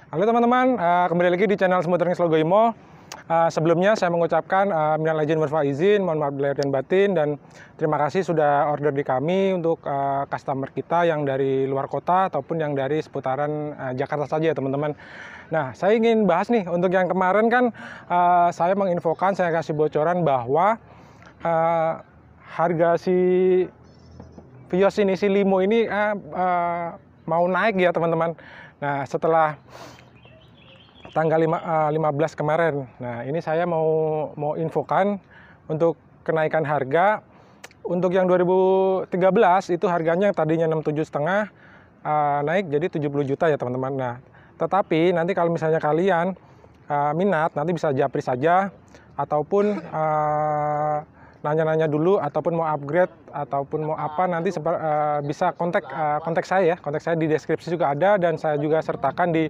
Halo teman-teman, kembali lagi di channel Smooth Earnings Logo Imo. Sebelumnya saya mengucapkan minal aidin wal faizin, mohon maaf lahir dan batin, dan terima kasih sudah order di kami untuk customer kita yang dari luar kota ataupun yang dari seputaran Jakarta saja ya teman-teman. Nah, saya ingin bahas nih, untuk yang kemarin kan saya menginfokan, saya kasih bocoran bahwa harga si Vios ini, si Limo ini mau naik ya teman-teman. Nah, setelah tanggal 15 kemarin. Nah, ini saya mau infokan untuk kenaikan harga. Untuk yang 2013 itu harganya tadinya 67,5 naik jadi 70 juta ya teman-teman. Nah, tetapi nanti kalau misalnya kalian minat, nanti bisa japri saja ataupun nanya-nanya dulu ataupun mau upgrade ataupun mau apa, nanti bisa kontak saya ya. Kontak saya di deskripsi juga ada, dan saya juga sertakan di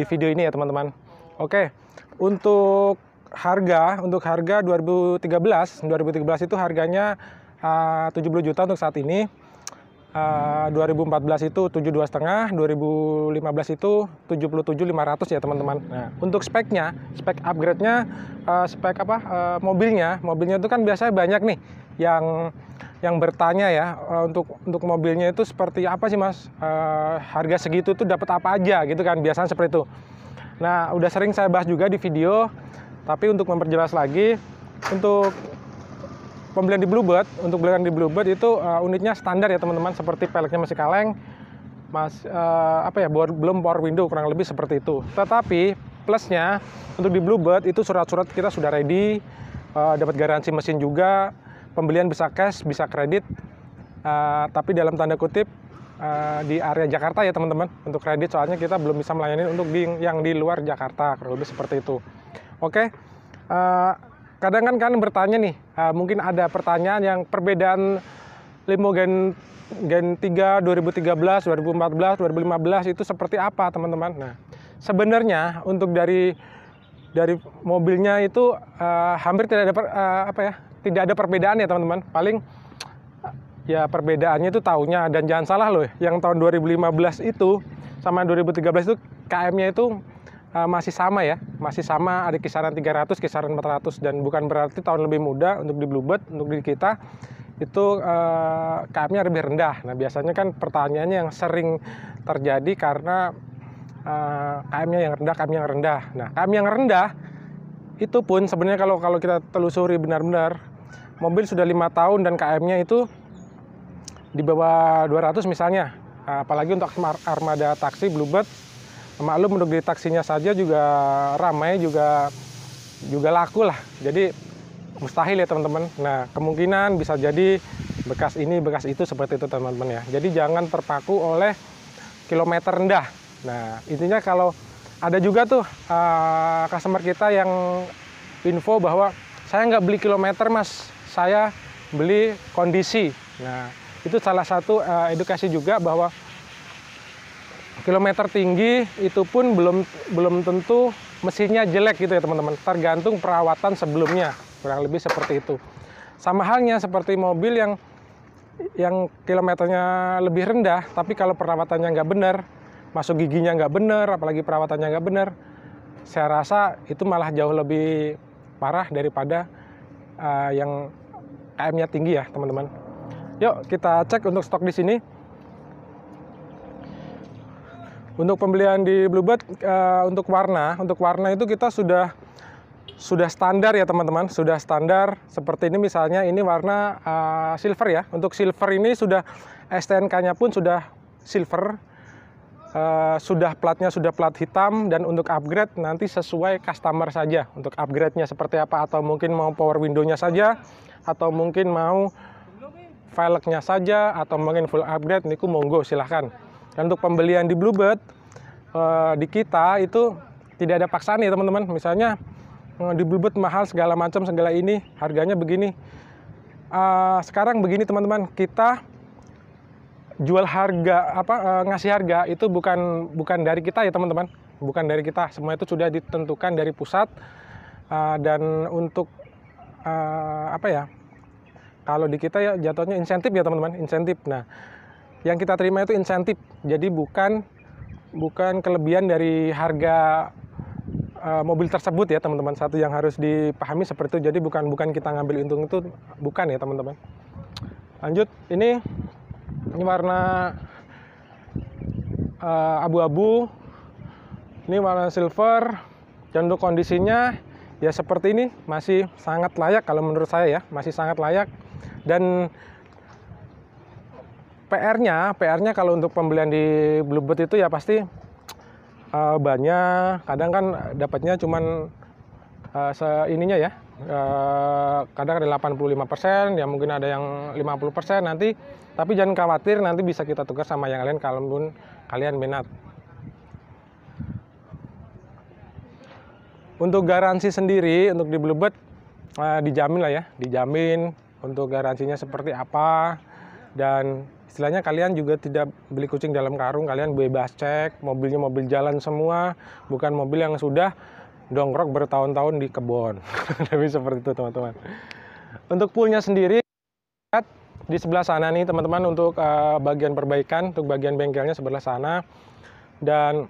video ini ya teman-teman. Oke, untuk harga 2013 itu harganya 70 juta untuk saat ini. 2014 itu 72,5, 2015 itu 77.500 ya teman-teman. Nah, untuk spek upgrade-nya, mobilnya itu kan biasanya banyak nih yang bertanya ya, untuk mobilnya itu seperti apa sih Mas, harga segitu tuh dapat apa aja gitu kan, biasanya seperti itu. Nah, udah sering saya bahas juga di video, tapi untuk memperjelas lagi, untuk pembelian di Bluebird, itu unitnya standar ya teman-teman, seperti peleknya masih kaleng, belum power window, kurang lebih seperti itu. Tetapi plusnya untuk di Bluebird itu surat-surat kita sudah ready, dapat garansi mesin juga, pembelian bisa cash, bisa kredit, tapi dalam tanda kutip di area Jakarta ya teman-teman, untuk kredit, soalnya kita belum bisa melayani untuk yang di luar Jakarta, kurang lebih seperti itu. Oke, kadang kan kalian bertanya nih, mungkin ada pertanyaan yang perbedaan Limo Gen 3 2013, 2014, 2015 itu seperti apa teman-teman. Nah, sebenarnya untuk dari mobilnya itu hampir tidak ada perbedaan ya teman-teman. Paling ya perbedaannya itu tahunnya, dan jangan salah loh, yang tahun 2015 itu sama 2013 itu KM-nya itu masih sama ya, masih sama, ada kisaran 300, kisaran 400, dan bukan berarti tahun lebih muda untuk di Bluebird, untuk di kita itu KM-nya lebih rendah. Nah, biasanya kan pertanyaannya yang sering terjadi karena KM-nya yang rendah. Nah, KM yang rendah itu pun sebenarnya kalau kita telusuri benar-benar, mobil sudah 5 tahun dan KM-nya itu di bawah 200 misalnya, apalagi untuk armada taksi Bluebird, maklum untuk di taksinya saja juga ramai, juga laku lah, jadi mustahil ya teman-teman. Nah, kemungkinan bisa jadi bekas ini bekas itu seperti itu teman-teman ya. Jadi jangan terpaku oleh kilometer rendah. Nah, intinya kalau ada juga tuh customer kita yang info bahwa saya nggak beli kilometer Mas, saya beli kondisi. Nah, itu salah satu edukasi juga, bahwa kilometer tinggi itu pun belum tentu mesinnya jelek gitu ya teman-teman, tergantung perawatan sebelumnya, kurang lebih seperti itu. Sama halnya seperti mobil yang kilometernya lebih rendah, tapi kalau perawatannya nggak benar, masuk giginya nggak benar, apalagi perawatannya nggak benar, saya rasa itu malah jauh lebih parah daripada yang KM-nya tinggi ya teman-teman. Yuk kita cek untuk stok di sini. Untuk pembelian di Bluebird, untuk warna itu kita sudah standar ya teman-teman, sudah standar seperti ini. Misalnya ini warna silver ya. Untuk silver ini sudah STNK-nya pun sudah silver, sudah platnya sudah plat hitam, dan untuk upgrade nanti sesuai customer saja. Untuk upgrade-nya seperti apa, atau mungkin mau power window-nya saja, atau mungkin mau velgnya saja, atau mungkin full upgrade, niku monggo silahkan. Dan untuk pembelian di Bluebird, di kita itu tidak ada paksaan ya teman-teman. Misalnya di Bluebird mahal segala macam, segala ini harganya begini. Sekarang begini teman-teman, kita jual harga ngasih harga itu bukan dari kita ya teman-teman, bukan dari kita, semua itu sudah ditentukan dari pusat. Dan untuk kalau di kita ya jatuhnya insentif ya teman-teman, insentif. Nah, yang kita terima itu insentif, jadi bukan bukan kelebihan dari harga mobil tersebut ya teman-teman. Satu yang harus dipahami seperti itu. Jadi bukan kita ngambil untung itu, bukan ya teman-teman. Lanjut, ini warna abu-abu, ini warna silver, dan untuk kondisinya ya seperti ini, masih sangat layak kalau menurut saya ya, masih sangat layak. Dan PR-nya kalau untuk pembelian di Bluebird itu ya pasti banyak, kadang kan dapatnya cuman seininya ya, kadang ada 85%, ya mungkin ada yang 50% nanti, tapi jangan khawatir, nanti bisa kita tukar sama yang lain kalau kalian minat. Untuk garansi sendiri untuk di Bluebird dijamin lah ya, dijamin untuk garansinya seperti apa, dan istilahnya kalian juga tidak beli kucing dalam karung, kalian bebas cek, mobilnya mobil jalan semua, bukan mobil yang sudah dongkrok bertahun-tahun di kebun. Tapi seperti itu teman-teman. Untuk poolnya sendiri di sebelah sana nih teman-teman, untuk bagian perbaikan, untuk bagian bengkelnya sebelah sana. Dan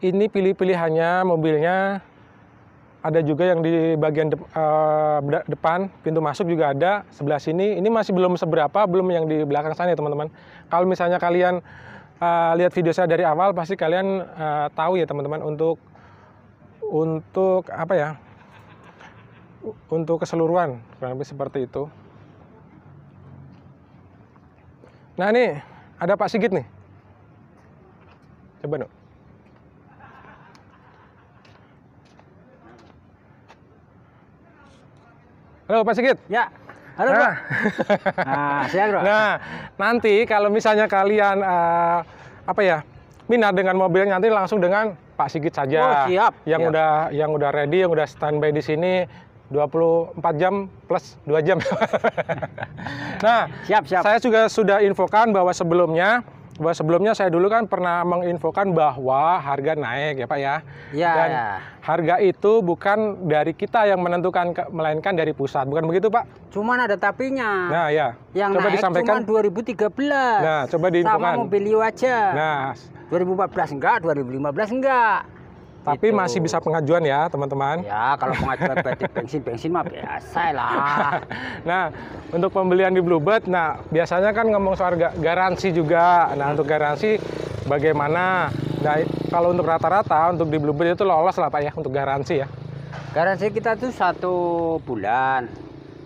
ini pilih-pilihannya mobilnya ada juga yang di bagian depan, pintu masuk juga ada sebelah sini. Ini masih belum seberapa, belum yang di belakang sana ya teman-teman. Kalau misalnya kalian lihat video saya dari awal, pasti kalian tahu ya teman-teman, untuk apa ya, untuk keseluruhan kurang lebih seperti itu. Nah ini ada Pak Sigit nih, coba dong. Halo Pak Sigit. Ya, halo Bro. Siap Bro. Nah, nanti kalau misalnya kalian minat dengan mobilnya, nanti langsung dengan Pak Sigit saja. Oh, siap. Yang udah ready, yang udah standby di sini 24 jam plus 2 jam. Nah, siap. Saya juga sudah infokan bahwa sebelumnya saya dulu kan pernah menginfokan bahwa harga naik ya Pak ya. Dan harga itu bukan dari kita yang menentukan, melainkan dari pusat. Bukan begitu Pak? Cuman ada tapinya. Nah ya. Yang coba naik disampaikan. Cuma 2013. Nah, coba diinfokan. Sama Mobilio aja. Nah, 2014 enggak, 2015 enggak. Tapi masih bisa pengajuan ya teman-teman. Ya kalau pengajuan berarti bensin mah biasa lah. Nah untuk pembelian di Bluebird, nah biasanya kan ngomong soal garansi juga. Nah untuk garansi bagaimana? Nah kalau untuk rata-rata untuk di Bluebird itu lolos lah Pak ya untuk garansi ya. Garansi kita tuh 1 bulan.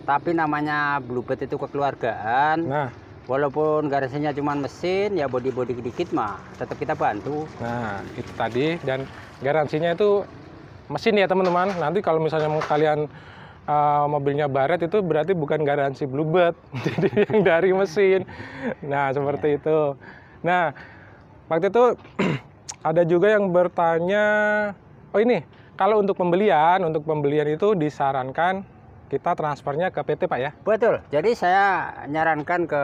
Tapi namanya Bluebird itu kekeluargaan. Nah walaupun garansinya cuma mesin, ya body dikit mah tetap kita bantu. Nah itu tadi, dan garansinya itu mesin ya teman-teman. Nanti kalau misalnya kalian mobilnya baret, itu berarti bukan garansi Bluebird, jadi yang dari mesin. Nah seperti itu. Nah waktu itu ada juga yang bertanya, oh ini kalau untuk pembelian itu disarankan kita transfernya ke PT Pak ya? Betul. Jadi saya nyarankan ke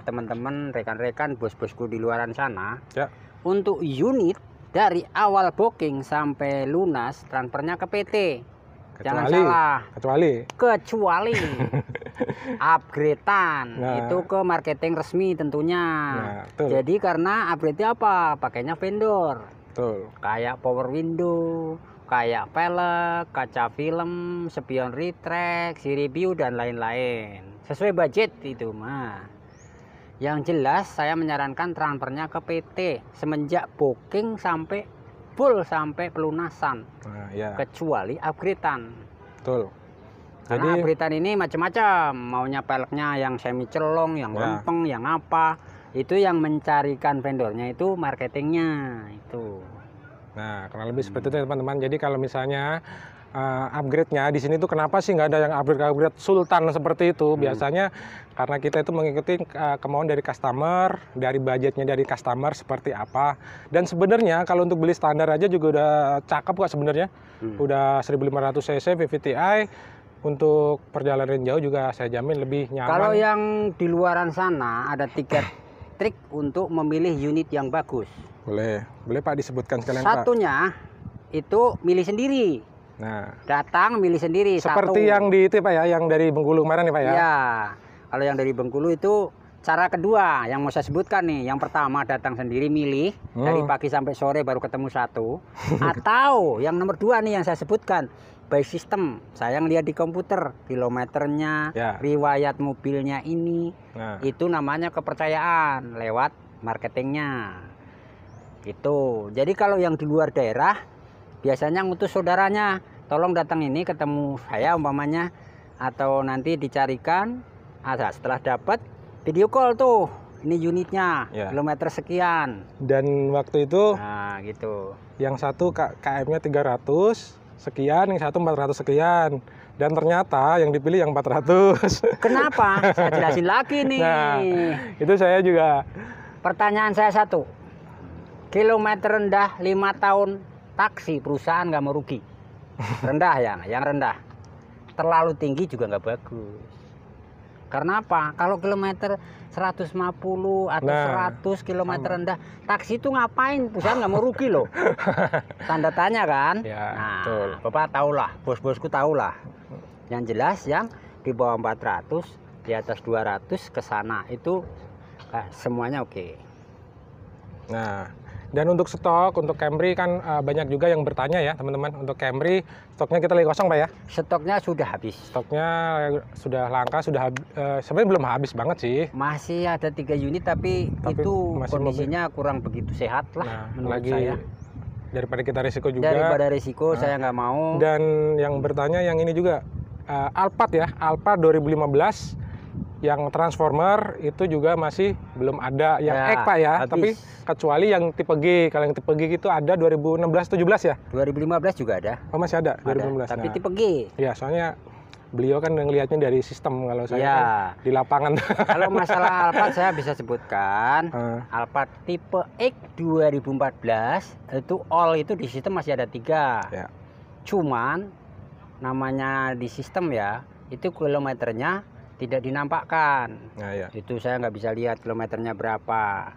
teman-teman, rekan-rekan, bos-bosku di luaran sana, ya, untuk unit dari awal booking sampai lunas transfernya ke PT. Jangan salah. Kecuali upgrade-an. Nah, itu ke marketing resmi tentunya. Nah, jadi karena upgrade-nya apa? Pakainya vendor. Betul. Kayak power window, kayak velg, kaca film, spion retract, review dan lain-lain. Sesuai budget itu mah. Yang jelas saya menyarankan transfernya ke PT semenjak booking sampai full sampai pelunasan. Nah, ya. Kecuali upgrade-an. Betul. Karena upgrade-an ini macam-macam, maunya peleknya yang semi celong, yang lempeng, yang apa. Itu yang mencarikan vendornya itu marketingnya itu. Nah, kurang lebih seperti itu teman-teman. Jadi kalau misalnya upgrade-nya di sini tuh kenapa sih nggak ada yang upgrade Sultan seperti itu? Biasanya karena kita itu mengikuti kemauan dari customer, dari budgetnya dari customer seperti apa. Dan sebenarnya kalau untuk beli standar aja juga udah cakep kok sebenarnya. Udah 1500 cc VVTi, untuk perjalanan jauh juga saya jamin lebih nyaman. Kalau yang di luaran sana ada 3 trik untuk memilih unit yang bagus. Boleh Pak disebutkan sekalian Pak. Satunya itu milih sendiri. Nah, datang milih sendiri. Seperti yang di itu Pak ya, yang dari Bengkulu kemarin nih Pak ya. Iya. Kalau yang dari Bengkulu itu cara kedua yang mau saya sebutkan nih, yang pertama datang sendiri milih dari pagi sampai sore baru ketemu satu, atau yang nomor 2 nih yang saya sebutkan by system, saya ngeliat di komputer kilometernya, riwayat mobilnya ini, itu namanya kepercayaan lewat marketingnya. Gitu. Jadi kalau yang di luar daerah biasanya ngutus saudaranya, tolong datang ini ketemu saya umpamanya, atau nanti dicarikan, setelah dapat video call tuh, ini unitnya kilometer sekian. Dan waktu itu gitu. Yang satu KM-nya 300 sekian, yang satu 400 sekian. Dan ternyata yang dipilih yang 400. Kenapa? Saya jelasin lagi nih. Nah, itu saya juga. Pertanyaan saya satu. Kilometer rendah 5 tahun taksi perusahaan nggak mau rugi. Rendah yang rendah. Terlalu tinggi juga nggak bagus. Karena apa? Kalau kilometer 150 atau 100 kilometer rendah, taksi itu ngapain? Perusahaan nggak mau rugi loh. Tanda tanya kan? Ya, nah, betul. Bapak tahulah, bos-bosku tahulah. Yang jelas yang di bawah 400, di atas 200 ke sana itu semuanya oke. Nah, dan untuk stok, untuk Camry kan banyak juga yang bertanya ya teman-teman. Untuk Camry, stoknya kita lagi kosong Pak ya? Stoknya sudah habis. Stoknya sudah langka, sebenarnya belum habis banget sih. Masih ada 3 unit tapi itu kondisinya kurang begitu sehat lah menurut saya. Daripada kita risiko juga. Daripada risiko saya nggak mau. Dan yang bertanya yang ini juga, Alphard ya, Alphard 2015. Yang Transformer itu juga masih belum ada yang X Pak ya, habis. Tapi kecuali yang tipe G. Kalau yang tipe G itu ada 2016-17 ya? 2015 juga ada. Oh masih ada, 2015. Tapi tipe G. Ya soalnya beliau kan ngelihatnya dari sistem, kalau saya kan di lapangan. Kalau masalah Alphard saya bisa sebutkan, Alphard tipe X 2014 itu all itu di sistem masih ada 3. Ya. Cuman namanya di sistem ya, itu kilometernya tidak dinampakkan. Nah, ya. Itu saya nggak bisa lihat kilometernya berapa.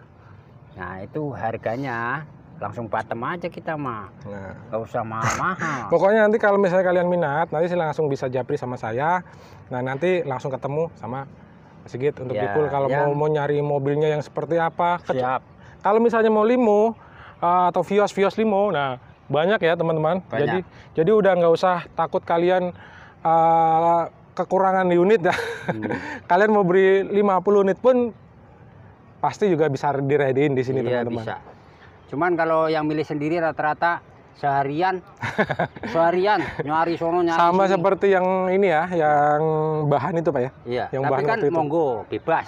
Nah itu harganya langsung bottom aja kita mah. Nggak usah mahal-mahal. Pokoknya nanti kalau misalnya kalian minat, nanti langsung bisa japri sama saya. Nah nanti langsung ketemu sama Mas Sigit untuk Bikul kalau mau nyari mobilnya yang seperti apa. Siap. Kalau misalnya mau limo atau Vios limo, nah banyak ya teman-teman. Jadi udah nggak usah takut kalian kekurangan unit ya. Kalian mau beri 50 unit pun pasti juga bisa direadiin di sini teman-teman. Bisa. Cuman kalau yang milih sendiri rata-rata seharian nyari sono nyari sama sini. Seperti yang ini ya, yang bahan itu Pak ya. Iya. Yang tapi bahan kan monggo bebas.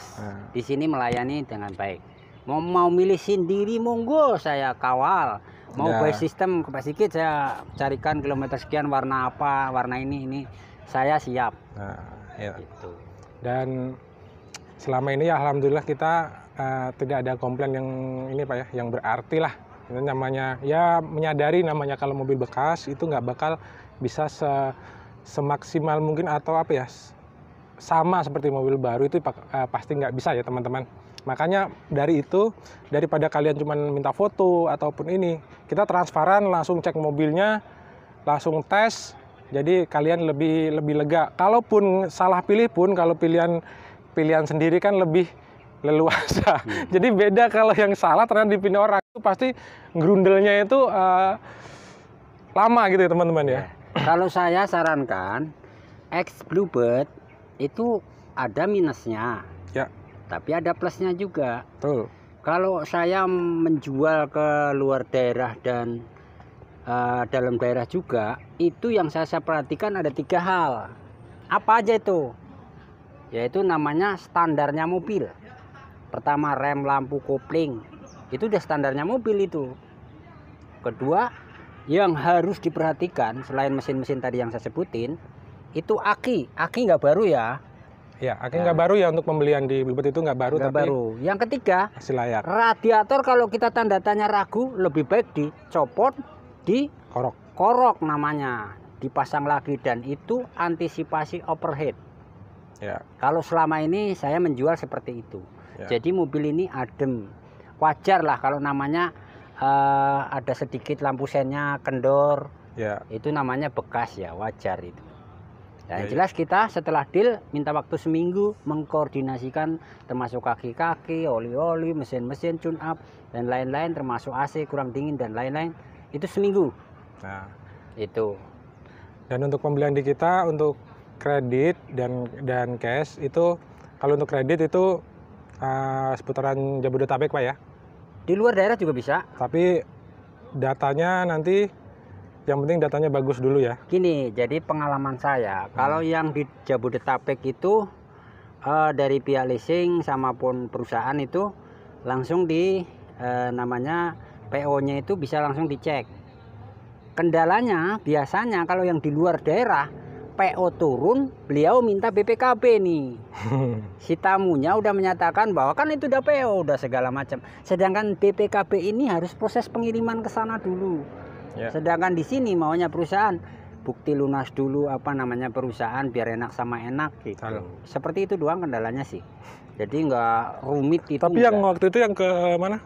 Di sini melayani dengan baik. Mau milih sendiri monggo saya kawal. Mau by system ke Pak Sigit saya carikan kilometer sekian warna apa, warna ini. Saya siap. Gitu. Dan selama ini ya alhamdulillah kita tidak ada komplain yang ini Pak ya, yang berarti lah. Ini namanya ya menyadari namanya kalau mobil bekas itu nggak bakal bisa semaksimal mungkin atau apa ya, sama seperti mobil baru itu pasti nggak bisa ya teman-teman. Makanya dari itu, daripada kalian cuma minta foto ataupun ini, kita transparan langsung cek mobilnya, langsung tes. Jadi kalian lebih lega. Kalaupun salah pilih pun, kalau pilihan sendiri kan lebih leluasa. Jadi beda kalau yang salah ternyata dipilih orang, itu pasti grundelnya itu lama gitu ya teman-teman ya. Kalau saya sarankan X Bluebird itu ada minusnya. Ya. Tapi ada plusnya juga. Betul. Kalau saya menjual ke luar daerah dan dalam daerah juga, itu yang saya perhatikan ada 3 hal. Apa aja itu? Yaitu namanya standarnya mobil. Pertama rem, lampu, kopling. Itu udah standarnya mobil itu. Kedua, yang harus diperhatikan selain mesin-mesin tadi yang saya sebutin, itu aki. Aki nggak baru ya. Ya, aki nggak baru ya, untuk pembelian di Bluebird itu nggak baru. Nggak baru. Yang ketiga, masih layak. Radiator kalau kita tanda tanya ragu, lebih baik dicopot, korok namanya, dipasang lagi, dan itu antisipasi overheat. Ya. Kalau selama ini saya menjual seperti itu. Ya. Jadi mobil ini adem, wajar lah kalau namanya ada sedikit lampu sennya kendor. Ya. Itu namanya bekas ya, wajar itu. Yang jelas kita setelah deal minta waktu seminggu mengkoordinasikan termasuk kaki-kaki, oli-oli, mesin-mesin, tune up dan lain-lain, termasuk AC kurang dingin dan lain-lain. Itu seminggu. Nah, itu. Dan untuk pembelian di kita untuk kredit dan cash itu, kalau untuk kredit itu seputaran Jabodetabek Pak ya. Di luar daerah juga bisa. Tapi datanya nanti yang penting datanya bagus dulu ya. Gini, jadi pengalaman saya, kalau yang di Jabodetabek itu dari pihak leasing sama pun perusahaan itu langsung di namanya PO-nya itu bisa langsung dicek. Kendalanya biasanya kalau yang di luar daerah PO turun, beliau minta BPKB nih. Si tamunya udah menyatakan bahwa kan itu udah PO, udah segala macam. Sedangkan BPKB ini harus proses pengiriman ke sana dulu. Ya. Sedangkan di sini maunya perusahaan bukti lunas dulu perusahaan biar enak sama enak gitu. Halo. Seperti itu doang kendalanya sih. Jadi nggak rumit itu. Tapi yang waktu itu yang ke mana?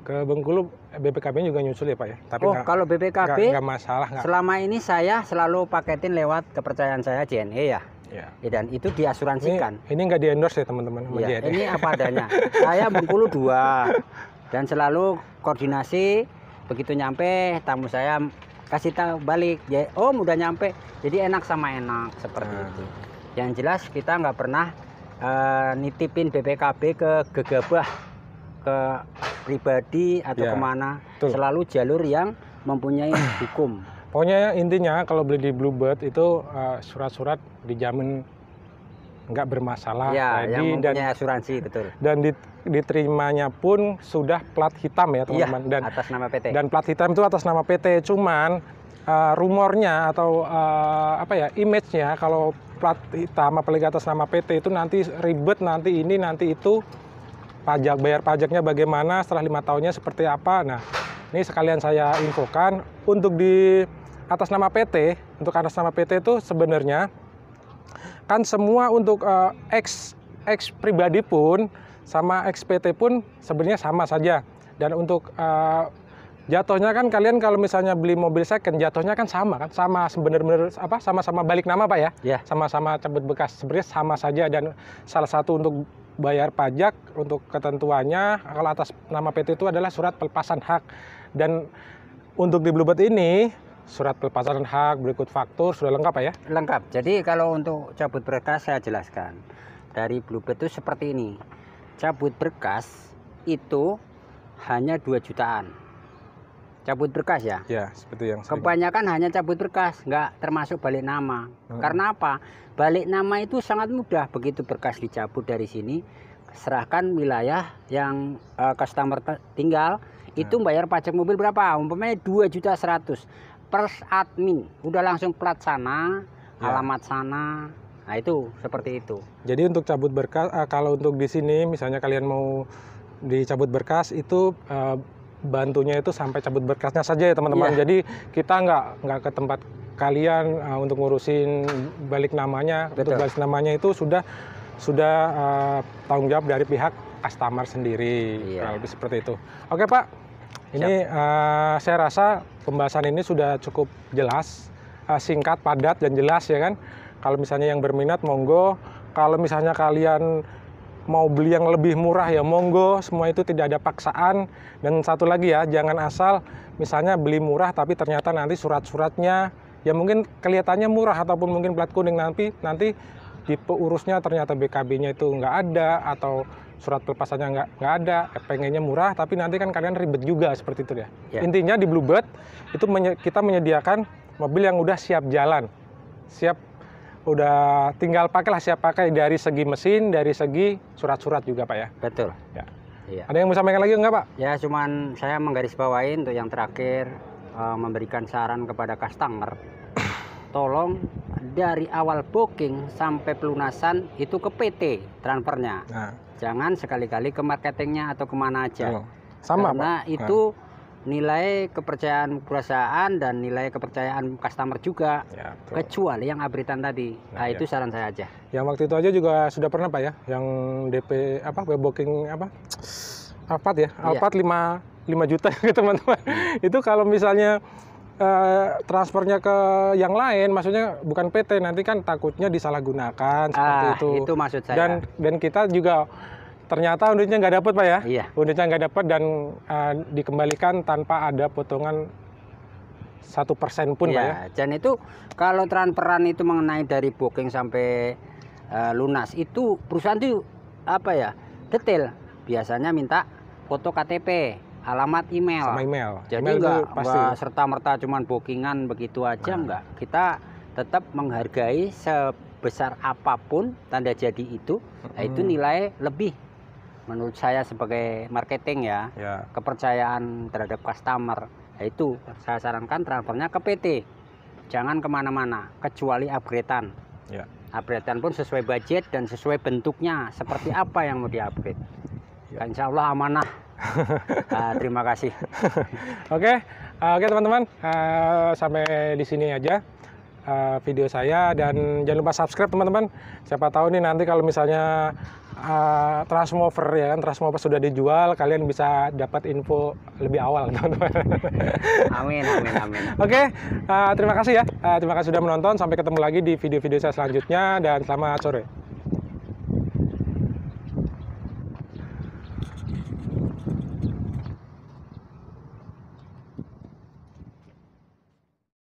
Ke Bengkulu BPKB juga nyusul ya Pak ya. Tapi kalau BPKB nggak masalah. Selama ini saya selalu paketin lewat kepercayaan saya JNE ya. Ya. Dan itu diasuransikan. Ini nggak di endorse ya teman-teman. Ya, ini apa adanya. Saya Bengkulu 2 dan selalu koordinasi. Begitu nyampe tamu saya kasih tahu balik, udah nyampe, jadi enak sama enak seperti itu. Yang jelas kita nggak pernah nitipin BPKB ke gegabah, ke pribadi atau kemana. Betul. Selalu jalur yang mempunyai hukum. Pokoknya intinya kalau beli di Bluebird itu surat-surat dijamin nggak bermasalah, ya, yang mempunyai asuransi, betul. Dan diterimanya pun sudah plat hitam ya teman-teman. Ya, dan atas nama PT. Dan plat hitam itu atas nama PT. Cuman rumornya atau image-nya kalau plat hitam apalagi atas nama PT itu nanti ribet, nanti ini nanti itu, bayar pajaknya bagaimana setelah 5 tahunnya seperti apa. Nah, ini sekalian saya infokan untuk di atas nama PT, untuk atas nama PT itu sebenarnya kan semua untuk ex pribadi pun sama ex PT pun sebenarnya sama saja. Dan untuk jatuhnya kan kalian kalau misalnya beli mobil second jatuhnya kan sama benar-benar sama-sama balik nama Pak ya. Yeah. Sama-sama cabut bekas, sebenarnya sama saja. Dan salah satu untuk bayar pajak untuk ketentuannya kalau atas nama PT itu adalah surat pelepasan hak. Dan untuk di Bluebird ini surat pelepasan hak, berikut faktur, sudah lengkap Pak ya? Lengkap. Jadi kalau untuk cabut berkas saya jelaskan. Dari Bluebird itu seperti ini. Cabut berkas itu hanya 2 jutaan. Cabut berkas ya? Ya, seperti yang kebanyakan hanya cabut berkas, nggak termasuk balik nama. Karena apa? Balik nama itu sangat mudah. Begitu berkas dicabut dari sini, serahkan wilayah yang customer tinggal, itu bayar pajak mobil berapa? Umpamanya 2.100.000. Per admin udah langsung plat sana, alamat sana. Nah itu seperti itu. Jadi untuk cabut berkas, kalau untuk di sini misalnya kalian mau dicabut berkas itu bantunya itu sampai cabut berkasnya saja ya teman-teman. Jadi kita nggak ke tempat kalian untuk ngurusin balik namanya. Betul. Untuk balik namanya itu sudah tanggung jawab dari pihak customer sendiri. Lebih seperti itu. Oke Pak. Ini saya rasa pembahasan ini sudah cukup jelas, singkat, padat, dan jelas ya kan. Kalau misalnya yang berminat monggo, kalau misalnya kalian mau beli yang lebih murah ya monggo, semua itu tidak ada paksaan. Dan satu lagi ya, jangan asal misalnya beli murah tapi ternyata nanti surat-suratnya ya mungkin kelihatannya murah ataupun mungkin plat kuning, nanti di peurusnya ternyata BKB-nya itu nggak ada atau surat pelepasannya nggak ada, pengennya murah tapi nanti kan kalian ribet juga seperti itu ya. Intinya di Bluebird itu kita menyediakan mobil yang udah siap jalan, udah tinggal pakai siap pakai dari segi mesin, dari segi surat-surat juga Pak ya. Betul. Ya. Iya. Ada yang mau sampaikan lagi nggak Pak? Ya cuman saya menggarisbawahi untuk yang terakhir, memberikan saran kepada customer, tolong dari awal booking sampai pelunasan itu ke PT transfernya. Jangan sekali-kali ke marketingnya atau kemana aja. Sama karena Pak. Itu nilai kepercayaan perusahaan dan nilai kepercayaan customer juga. Ya, kecuali yang abritan tadi. Nah itu saran saya aja. Yang waktu itu aja juga sudah pernah Pak ya, yang DP web booking Alphard ya, Alphard 5 juta ya teman-teman. Itu kalau misalnya transfernya ke yang lain, maksudnya bukan PT, nanti kan takutnya disalahgunakan seperti itu. Itu maksud saya. Dan kita juga ternyata unitnya nggak dapat Pak ya? Iya. Unitnya nggak dapat dan dikembalikan tanpa ada potongan 1% pun Pak ya? Dan itu kalau transferan itu mengenai dari booking sampai lunas itu perusahaan itu apa ya, detail. Biasanya minta foto KTP, alamat email. Sama email. Jadi nggak serta-merta cuman bookingan begitu aja, nggak. Kita tetap menghargai sebesar apapun tanda jadi itu, itu nilai lebih. Menurut saya sebagai marketing ya, kepercayaan terhadap customer. Itu saya sarankan transfernya ke PT. Jangan kemana-mana, kecuali upgradean. Upgradean pun sesuai budget dan sesuai bentuknya, seperti apa yang mau di-upgrade. Insya Allah amanah. Terima kasih. Oke teman-teman, sampai di sini aja video saya, dan jangan lupa subscribe teman-teman. Siapa tahu nih nanti kalau misalnya transmover ya kan, transmover sudah dijual, kalian bisa dapat info lebih awal teman-teman. Amin. Oke, terima kasih ya. Terima kasih sudah menonton. Sampai ketemu lagi di video-video saya selanjutnya, dan selamat sore.